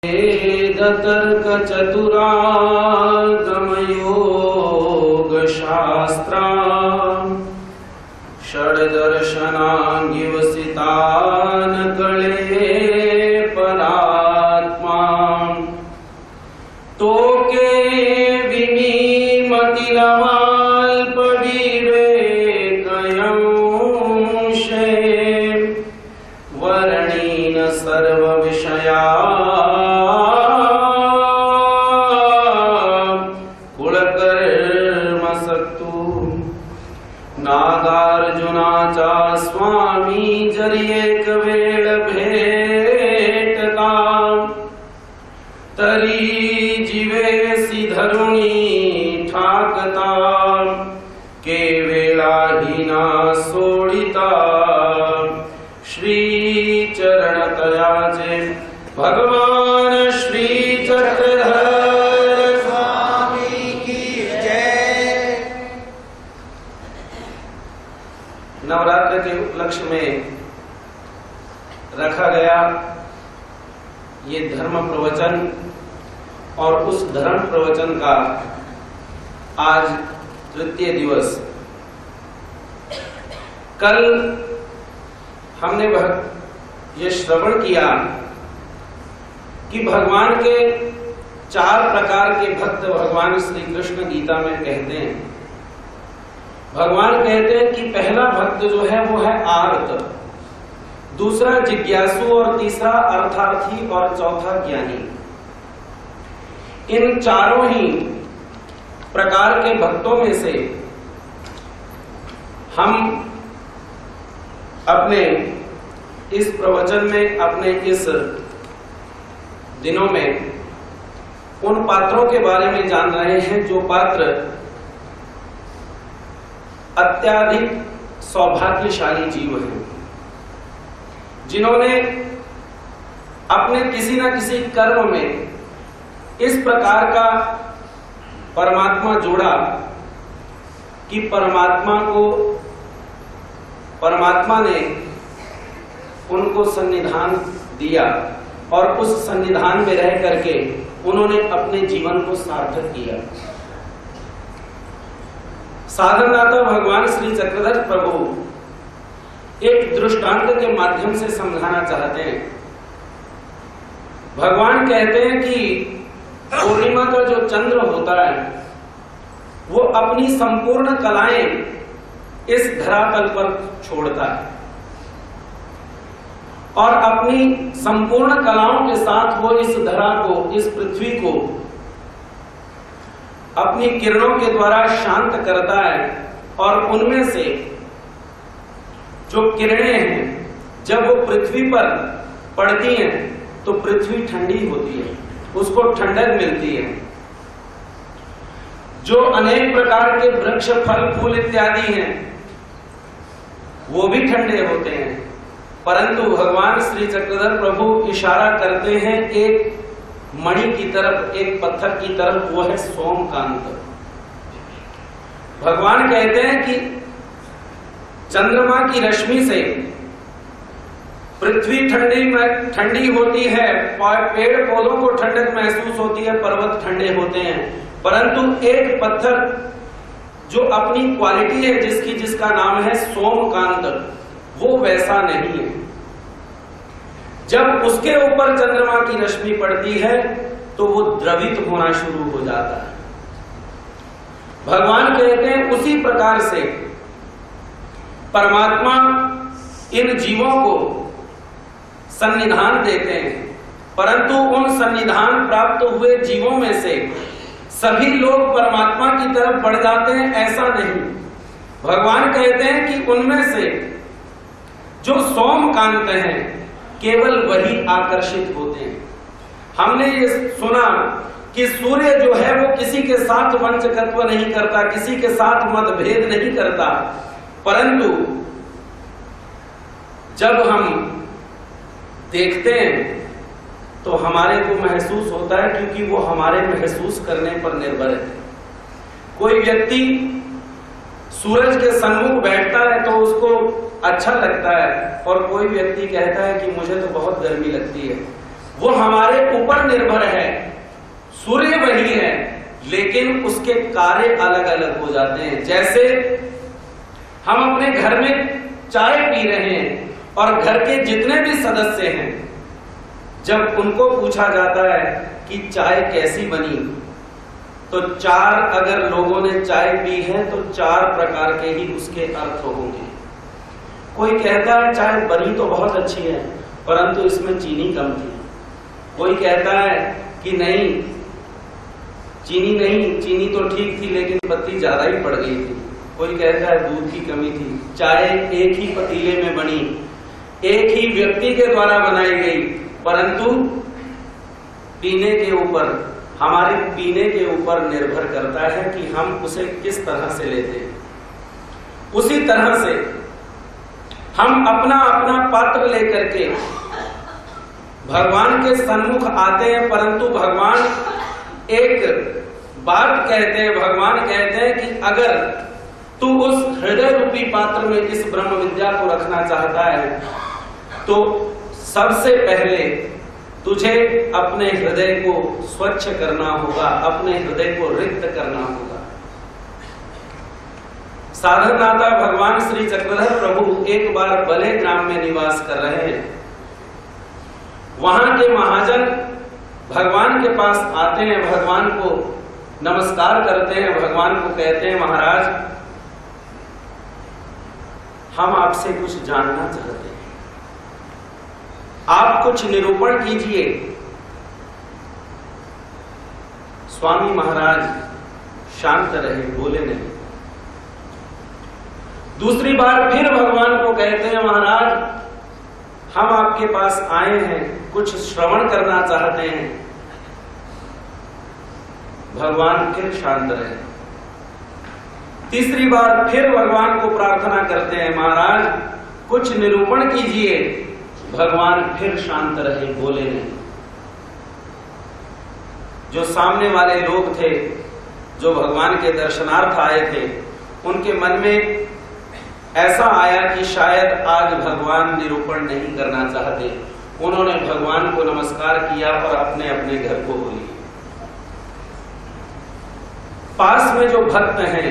वेदतर्क चतुरागमयोगशास्त्रा षड्दर्शनाङ्गिवसितान् कळे परात्मा तोके विनिमतिलमाल्पविवेकयंशे वर्णीन सर्वविषया नागार्जुनाचा स्वामी जरी एक वेळ भेटता तरी जीवेसी धरुणी ठाकता केवेळाहीना सोडिता श्री चरण तयाचे भगवान श्री चक्रधर नवरात्र के उपलक्ष्य में रखा गया ये धर्म प्रवचन और उस धर्म प्रवचन का आज तृतीय दिवस। कल हमने ये श्रवण किया कि भगवान के 4 प्रकार के भक्त भगवान श्री कृष्ण गीता में कहते हैं। भगवान कहते हैं कि पहला भक्त जो है वो है आर्त, दूसरा जिज्ञासु और तीसरा अर्थार्थी और चौथा ज्ञानी। इन चारों ही प्रकार के भक्तों में से हम अपने इस प्रवचन में, अपने इस दिनों में उन पात्रों के बारे में जान रहे हैं जो पात्र अत्याधिक सौभाग्यशाली जीव हैं, जिन्होंने अपने किसी न किसी कर्म में इस प्रकार का परमात्मा जोड़ा कि परमात्मा ने उनको सन्निधान दिया और उस सन्निधान में रह करके उन्होंने अपने जीवन को सार्थक किया। साधनदाता भगवान श्री चक्रधर प्रभु एक दृष्टांत के माध्यम से समझाना चाहते हैं। भगवान कहते हैं कि पूर्णिमा का जो चंद्र होता है वो अपनी संपूर्ण कलाएं इस धरातल पर छोड़ता है और अपनी संपूर्ण कलाओं के साथ वो इस धरा को, इस पृथ्वी को अपनी किरणों के द्वारा शांत करता है और उनमें से जो किरणें हैं जब वो पृथ्वी पर पड़ती हैं तो पृथ्वी ठंडी होती है, उसको ठंडक मिलती है। जो अनेक प्रकार के वृक्ष, फल, फूल इत्यादि हैं वो भी ठंडे होते हैं, परंतु भगवान श्री चक्रधर प्रभु इशारा करते हैं एक मणि की तरफ, एक पत्थर की तरफ, वो है सोमकांत। भगवान कहते हैं कि चंद्रमा की रश्मि से पृथ्वी ठंडी होती है, पेड़ पौधों को ठंडक महसूस होती है, पर्वत ठंडे होते हैं, परंतु एक पत्थर जो अपनी क्वालिटी है जिसका नाम है सोमकांत, वो वैसा नहीं है। जब उसके ऊपर चंद्रमा की रश्मि पड़ती है तो वो द्रवित होना शुरू हो जाता है। भगवान कहते हैं उसी प्रकार से परमात्मा इन जीवों को सन्निधान देते हैं, परंतु उन सन्निधान प्राप्त हुए जीवों में से सभी लोग परमात्मा की तरफ बढ़ जाते हैं, ऐसा नहीं। भगवान कहते हैं कि उनमें से जो सोमकांत हैं केवल वही आकर्षित होते हैं। हमने ये सुना कि सूर्य जो है वो किसी के साथ वंचकत्व नहीं करता, किसी के साथ मतभेद नहीं करता, परंतु जब हम देखते हैं तो हमारे को महसूस होता है, क्योंकि वो हमारे महसूस करने पर निर्भर है। कोई व्यक्ति सूरज के सन्मुख बैठता है तो उसको अच्छा लगता है, और कोई व्यक्ति कहता है कि मुझे तो बहुत गर्मी लगती है। वो हमारे ऊपर निर्भर है। सूर्य वही है, लेकिन उसके कार्य अलग अलग हो जाते हैं। जैसे हम अपने घर में चाय पी रहे हैं और घर के जितने भी सदस्य हैं, जब उनको पूछा जाता है कि चाय कैसी बनी, तो 4 अगर लोगों ने चाय पी है तो 4 प्रकार के ही उसके अर्थ होंगे। कोई कहता है चाय बनी तो बहुत अच्छी है, परंतु इसमें चीनी कम थी। कोई कहता है कि नहीं, चीनी तो ठीक थी लेकिन पत्ती ज्यादा ही पड़ गई थी। कोई कहता है दूध की कमी थी। चाय एक ही पतीले में बनी, एक ही व्यक्ति के द्वारा बनाई गई, परंतु पीने के ऊपर, हमारे पीने के ऊपर निर्भर करता है कि हम उसे किस तरह से लेते हैं। उसी तरह से हम अपना अपना पात्र लेकर के भगवान के सन्मुख आते हैं, परंतु भगवान एक बात कहते हैं। भगवान कहते हैं कि अगर तू उस हृदय रूपी पात्र में इस ब्रह्म विद्या को रखना चाहता है, तो सबसे पहले तुझे अपने हृदय को स्वच्छ करना होगा, अपने हृदय को रिक्त करना होगा। साधनदाता भगवान श्री चक्रधर प्रभु एक बार बले ग्राम में निवास कर रहे हैं। वहां के महाजन भगवान के पास आते हैं, भगवान को नमस्कार करते हैं, भगवान को कहते हैं महाराज हम आपसे कुछ जानना चाहते हैं, आप कुछ निरूपण कीजिए। स्वामी महाराज शांत रहे, बोले नहीं। दूसरी बार फिर भगवान को कहते हैं महाराज हम आपके पास आए हैं, कुछ श्रवण करना चाहते हैं। भगवान फिर शांत रहे। तीसरी बार फिर भगवान को प्रार्थना करते हैं महाराज कुछ निरूपण कीजिए। भगवान फिर शांत रहे, बोले नहीं। जो सामने वाले लोग थे, जो भगवान के दर्शनार्थ आए थे, उनके मन में ऐसा आया कि शायद आज भगवान निरूपण नहीं करना चाहते। उन्होंने भगवान को नमस्कार किया और अपने अपने घर को बोली। पास में जो भक्त हैं,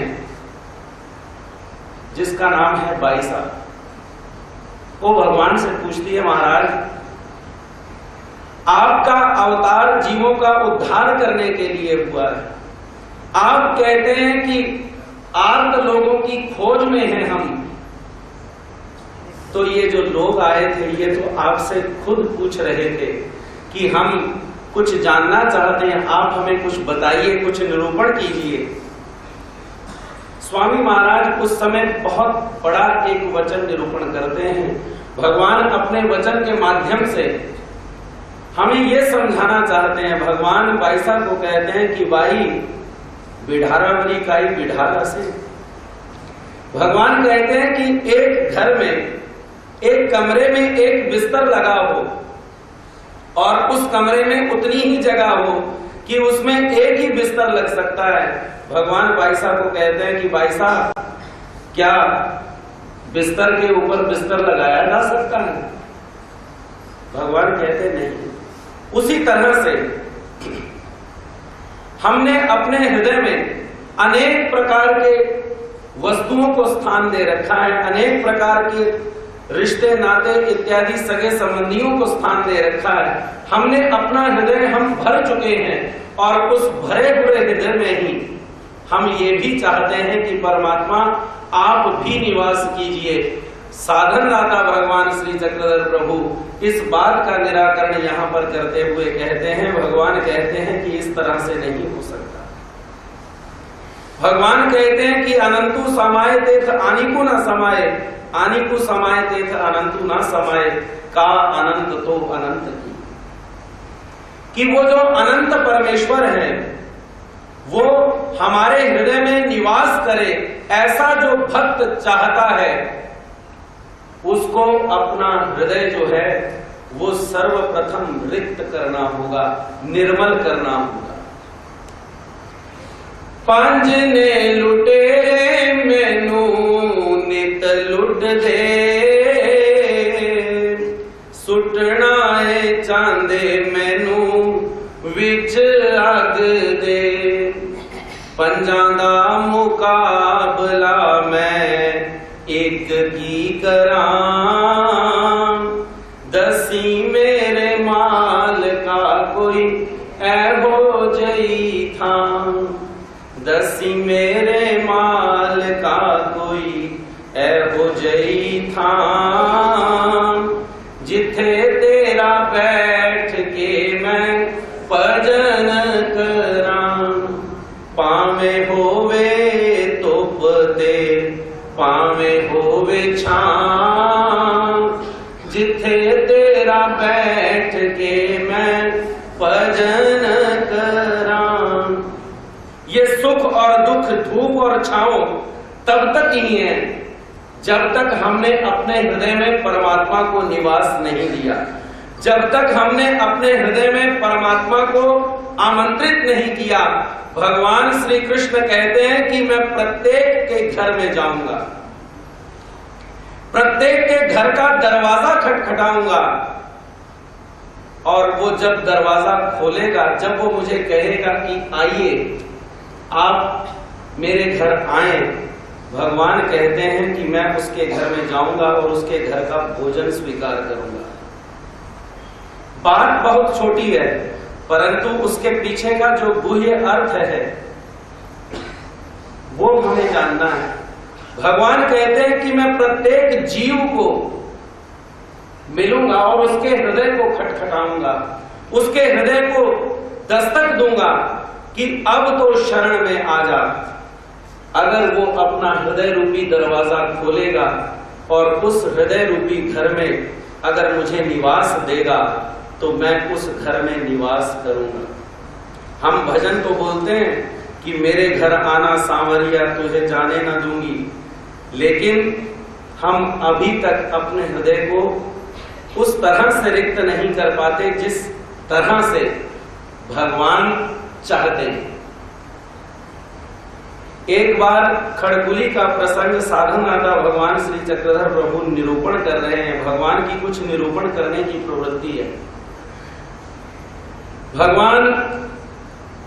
जिसका नाम है बाईसा, वो भगवान से पूछती है महाराज आपका अवतार जीवों का उद्धार करने के लिए हुआ है। आप कहते हैं कि आर्त लोगों की खोज में हैं हम, तो ये जो लोग आए थे ये तो आपसे खुद पूछ रहे थे कि हम कुछ जानना चाहते हैं, आप हमें कुछ बताइए, कुछ निरूपण कीजिए। स्वामी महाराज उस समय बहुत बड़ा एक वचन निरूपण करते हैं। भगवान अपने वचन के माध्यम से हमें यह समझाना चाहते हैं। भगवान बाईसा को कहते हैं कि बाई बिढ़ारा बरी काई बिढ़ारा से। भगवान कहते हैं कि एक घर में, एक कमरे में एक बिस्तर लगा हो और उस कमरे में उतनी ही जगह हो कि उसमें एक ही बिस्तर लग सकता है। भगवान बाईसा को कहते हैं कि बाईसा क्या बिस्तर के ऊपर बिस्तर लगाया जा सकता है? भगवान कहते नहीं। उसी तरह से हमने अपने हृदय में अनेक प्रकार के वस्तुओं को स्थान दे रखा है, अनेक प्रकार के रिश्ते नाते इत्यादि सगे संबंधियों को स्थान दे रखा है। हमने अपना हृदय हम भर चुके हैं और उस भरे हुए हृदय में ही हम ये भी चाहते हैं कि परमात्मा आप भी निवास कीजिए। साधनदाता भगवान श्री चक्रधर प्रभु इस बात का निराकरण यहाँ पर करते हुए कहते हैं, भगवान कहते हैं कि इस तरह से नहीं हो सकता। भगवान कहते हैं कि अनंतु समाये तेथ आनिकु न समाये, आनिकु समाये तेथ अनंतु न समाये, का अनंत तो अनंत की। कि वो जो अनंत परमेश्वर है वो हमारे हृदय में निवास करे, ऐसा जो भक्त चाहता है उसको अपना हृदय जो है वो सर्वप्रथम रिक्त करना होगा, निर्मल करना होगा। पंज ने लुटेरे मैनू नित लुट दे, सुटना है चांदे में विच अग दे पंजां दा मुकाबला मैं एक की करां दसी मेरे माल का कोई ऐहो जई था दसी मेरे माल का कोई ऐहो जई था जिथे तेरा बैठ के मैं भजन करां पावे होवे धुप ते पावे होवे छां जिथे तेरा बैठ के मैं भजन करां। ये सुख और दुख धूप और छांव तब तक ही है जब तक हमने अपने हृदय में परमात्मा को निवास नहीं दिया, जब तक हमने अपने हृदय में परमात्मा को आमंत्रित नहीं किया। भगवान श्री कृष्ण कहते हैं कि मैं प्रत्येक के घर में जाऊंगा, प्रत्येक के घर का दरवाजा खटखटाऊंगा और वो जब दरवाजा खोलेगा, जब वो मुझे कहेगा कि आइए आप मेरे घर आए, भगवान कहते हैं कि मैं उसके घर में जाऊंगा और उसके घर का भोजन स्वीकार करूंगा। बात बहुत छोटी है परंतु उसके पीछे का जो गुह्य अर्थ है वो हमें जानना है। भगवान कहते हैं कि मैं प्रत्येक जीव को मिलूंगा और उसके हृदय को खटखटाऊंगा, उसके हृदय को दस्तक दूंगा कि अब तो शरण में आ जा। अगर वो अपना हृदय रूपी दरवाजा खोलेगा और उस हृदय रूपी घर में अगर मुझे निवास देगा तो मैं उस घर में निवास करूंगा। हम भजन तो बोलते हैं कि मेरे घर आना सांवरिया तुझे जाने न दूंगी, लेकिन हम अभी तक अपने हृदय को उस तरह से रिक्त नहीं कर पाते जिस तरह से भगवान चाहते हैं। एक बार खड़कुली का प्रसंग साधन नाथा भगवान श्री चक्रधर प्रभु निरूपण कर रहे हैं। भगवान की कुछ निरूपण करने की प्रवृत्ति है। भगवान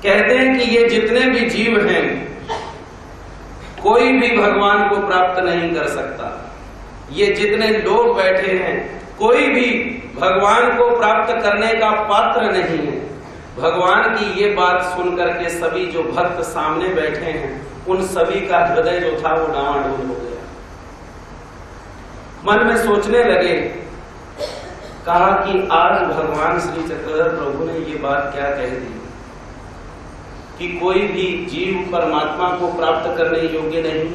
कहते हैं कि ये जितने भी जीव हैं कोई भी भगवान को प्राप्त नहीं कर सकता। ये जितने लोग बैठे हैं कोई भी भगवान को प्राप्त करने का पात्र नहीं है। भगवान की ये बात सुनकर के सभी जो भक्त सामने बैठे हैं उन सभी का हृदय जो था वो डावाडोल हो गया। मन में सोचने लगे, कहा कि आज भगवान श्री चक्रधर प्रभु ने ये बात क्या कह दी कि कोई भी जीव परमात्मा को प्राप्त करने योग्य नहीं,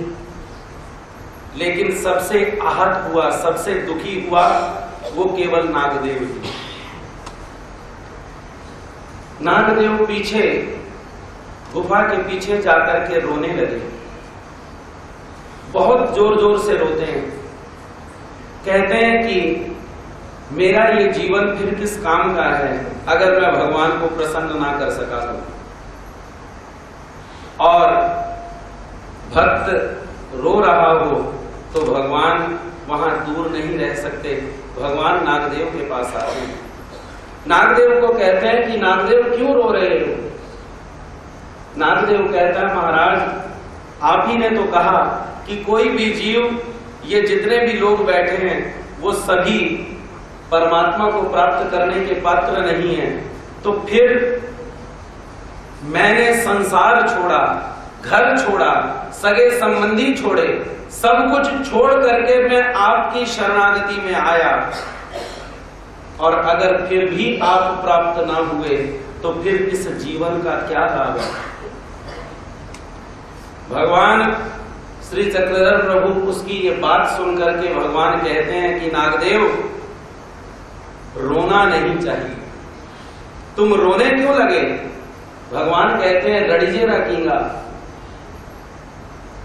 लेकिन सबसे आहत हुआ, सबसे दुखी हुआ वो केवल नागदेव ही। नागदेव पीछे गुफा के पीछे जाकर के रोने लगे, बहुत जोर जोर से रोते हैं। कहते हैं कि मेरा ये जीवन फिर किस काम का है अगर मैं भगवान को प्रसन्न ना कर सका तो। और भक्त रो रहा हो तो भगवान वहां दूर नहीं रह सकते, भगवान नागदेव के पास आते हैं। नागदेव को कहते हैं कि नागदेव क्यों रो रहे हो? नागदेव कहता है महाराज आप ही ने तो कहा कि कोई भी जीव, ये जितने भी लोग बैठे हैं वो सभी परमात्मा को प्राप्त करने के पात्र नहीं है, तो फिर मैंने संसार छोड़ा, घर छोड़ा, सगे संबंधी छोड़े, सब कुछ छोड़ करके मैं आपकी शरणागति में आया और अगर फिर भी आप प्राप्त ना हुए तो फिर इस जीवन का क्या लाभ है? भगवान श्री चक्रधर प्रभु उसकी ये बात सुनकर के भगवान कहते हैं कि नागदेव रोना नहीं चाहिए, तुम रोने क्यों लगे? भगवान कहते हैं रड़िजे रखींगा,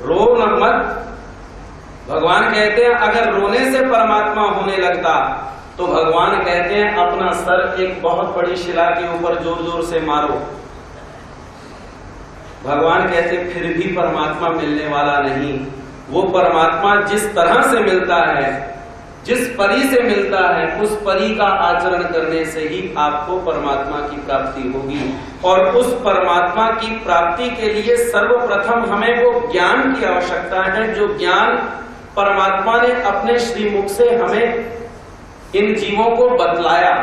रो न मत। भगवान कहते हैं अगर रोने से परमात्मा होने लगता तो भगवान कहते हैं अपना सर एक बहुत बड़ी शिला के ऊपर जोर जोर से मारो। भगवान कहते फिर भी परमात्मा मिलने वाला नहीं। वो परमात्मा जिस तरह से मिलता है जिस परी से मिलता है उस परी का आचरण करने से ही आपको परमात्मा की प्राप्ति होगी। और उस परमात्मा की प्राप्ति के लिए सर्वप्रथम हमें वो ज्ञान की आवश्यकता है, जो ज्ञान परमात्मा ने अपने श्रीमुख से हमें इन जीवों को बतलाया।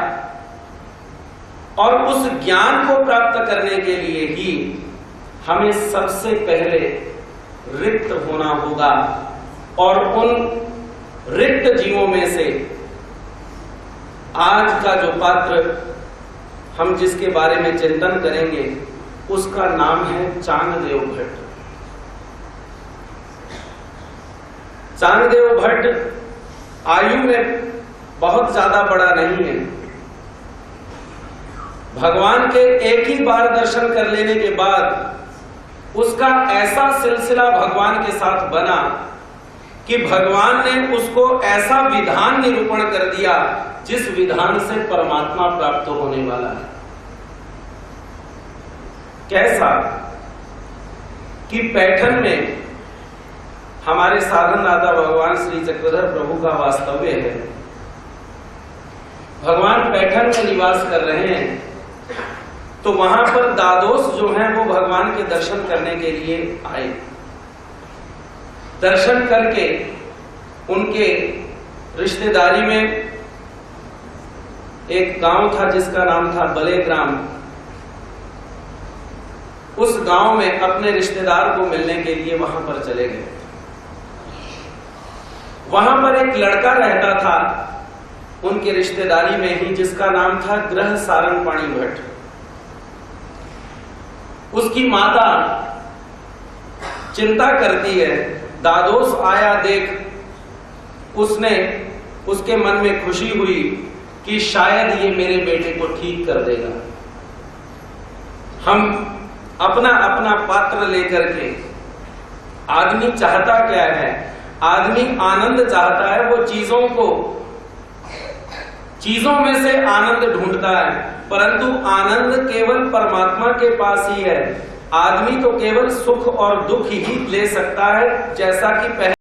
और उस ज्ञान को प्राप्त करने के लिए ही हमें सबसे पहले रिक्त होना होगा। और उन रिक्त जीवों में से आज का जो पात्र हम जिसके बारे में चिंतन करेंगे उसका नाम है चांगदेव भट्ट। चांगदेव भट्ट आयु में बहुत ज्यादा बड़ा नहीं है। भगवान के एक ही बार दर्शन कर लेने के बाद उसका ऐसा सिलसिला भगवान के साथ बना कि भगवान ने उसको ऐसा विधान निरूपण कर दिया जिस विधान से परमात्मा प्राप्त होने वाला है। कैसा कि पैठन में हमारे साधनदाता भगवान श्री चक्रधर प्रभु का वास्तव्य है। भगवान पैठन में निवास कर रहे हैं, तो वहां पर दादोस जो हैं वो भगवान के दर्शन करने के लिए आए। दर्शन करके उनके रिश्तेदारी में एक गांव था जिसका नाम था बलेग्राम। उस गांव में अपने रिश्तेदार को मिलने के लिए वहां पर चले गए। वहां पर एक लड़का रहता था उनके रिश्तेदारी में ही, जिसका नाम था ग्रह सारंगपाणी भट्ट। उसकी माता चिंता करती है, दादोस आया देख उसने उसके मन में खुशी हुई कि शायद ये मेरे बेटे को ठीक कर देगा। हम अपना अपना पात्र लेकर के, आदमी चाहता क्या है? आदमी आनंद चाहता है। वो चीजों में से आनंद ढूंढता है, परंतु आनंद केवल परमात्मा के पास ही है। आदमी तो केवल सुख और दुख ही ले सकता है, जैसा कि पहले